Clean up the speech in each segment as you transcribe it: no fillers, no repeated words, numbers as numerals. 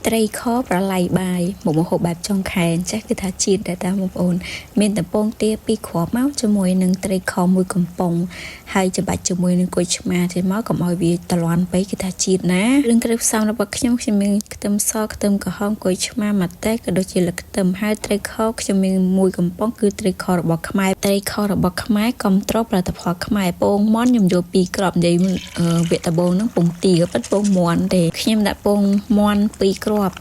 ត្រីខប្រឡៃបាយមុខម្ហូបបែបចុងខែចាស់គឺថាជាតិដែលតាមបងប្អូនមានតំពងទាពីគ្រាប់មកជាមួយនឹងត្រីខមួយកំប៉ុងហើយច្បាច់ជាមួយនឹងគុយឆ្មាចេញមកកុំឲ្យវាតលន់ពេកគឺថាជាតិណារឿងគ្រឿងផ្សំរបស់ខ្ញុំមានខ្ទឹមសខ្ទឹមក្រហមគុយឆ្មាម្ទេសក៏ដូចជាលខ្ទឹមហើយត្រីខខ្ញុំមានមួយកំប៉ុងគឺត្រីខរបស់ខ្មែរត្រីខរបស់ខ្មែរកំត្រុបផលិតផលខ្មែរពងមន់ខ្ញុំយក2គ្រាប់និយាយវគ្គដំបូងហ្នឹងពងទាប៉ិតពងមន់ទេខ្ញុំដាក់ពងមន់2គ្រាប់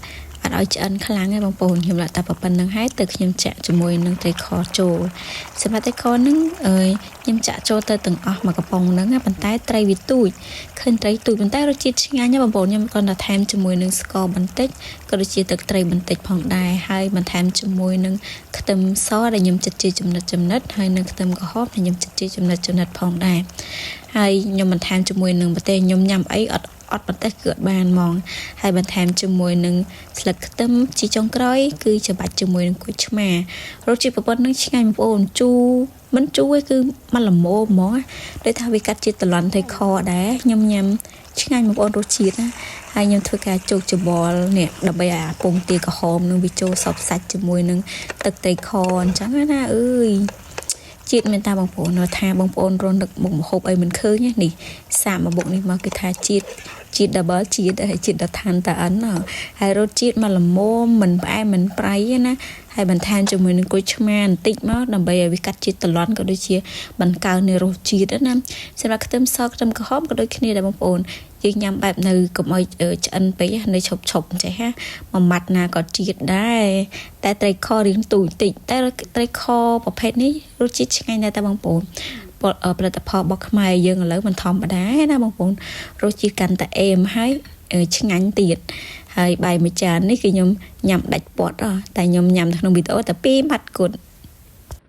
អត់ឲ្យឆ្អិនខ្លាំងទេបងប្អូនខ្ញុំដាក់តែប៉ុណ្្នឹងហើយទៅខ្ញុំចាក់ជាមួយនឹងត្រីខចូលសម្រាប់ត្រីខហ្នឹងខ្ញុំចាក់ចូលទៅទាំងអស់មួយកំប៉ុងហ្នឹងប៉ុន្តែត្រីវាទូចឃើញត្រីទូចប៉ុន្តែរសជាតិឆ្ងាញ់ណាបងប្អូនខ្ញុំគាត់ថាថែមជាមួយនឹងស្ករបន្តិចក៏ដូចជាទឹកត្រីបន្តិចផងដែរហើយបន្ថែមជាមួយនឹងខ្ទឹមសដែលខ្ញុំចិតជាចំណិតហើយនឹងខ្ទឹមក្រហមដែលខ្ញុំចិតជាចំណិតផងដែរហើយខ្ញុំបន្ថែមជាមួយនឹងប្រទេសខ្ញុំញ៉ាំអីអត់ប្រទេសគឺអត់បានហ្មងហើយបន្ថែមជាមួយនឹងស្លឹកខ្ទឹមជាចុងក្រោយគឺច្បាច់ជាមួយនឹងគុយឆ្មារសជាតិប្រព័ន្ធនឹងឆ្ងាញ់បងប្អូនជូរមិនជូរទេគឺมันល្មមហ្មងដូចថាវាកាត់ជាតឡន់ថៃខដែរខ្ញុំញ៉ាំឆ្ងាញ់បងប្អូនរសជាតិណាហើយខ្ញុំធ្វើការជោគច្បល់នេះដើម្បីឲ្យពងទាក្រហមនឹងវាចូលសពសាច់ជាមួយនឹងទឹកត្រីខអញ្ចឹងណាអើយជាតិមែនតាបងប្អូនថាបងប្អូនរត់នឹកមុខម្ហូបអីមិនឃើញនេះសាកមកបុកនេះមកគឺថាជាតិ double ជាតិហើយជាតិដល់ឋានតាអិនហើយរសជាតិមកល្មមមិនផ្អែមមិនប្រៃទេណាហើយបន្ថែមជាមួយនឹងគុយឆ្មាបន្តិចមកដើម្បីឲ្យវាកាត់ជាតិតឡន់ក៏ដូចជាបង្កើននៅរសជាតិណាសម្រាប់ខ្ទឹមសខ្ទឹមក្រហមក៏ដូចគ្នាដែរបងប្អូនយើងញ៉ាំបែបនៅកុំឲ្យឆ្អិនពេកនៅឈប់ចេះហាមួយម៉ាត់ណាក៏ជាតិដែរតែត្រីខរៀងទូចតិចតែត្រីខប្រភេទនេះរសជាតិឆ្ងាញ់ដែរតែបងប្អូនផលិតផលរបស់ខ្មែរយើងឥឡូវមិនធម្មតាណាបងប្អូនរសជាតិកាន់តែអែមហើយឆ្ងាញ់ទៀតហើយបាយមួយចាននេះគឺខ្ញុំញ៉ាំដាច់ពាត់តែខ្ញុំញ៉ាំក្នុងវីដេអូតែ2ម៉ាត់គត់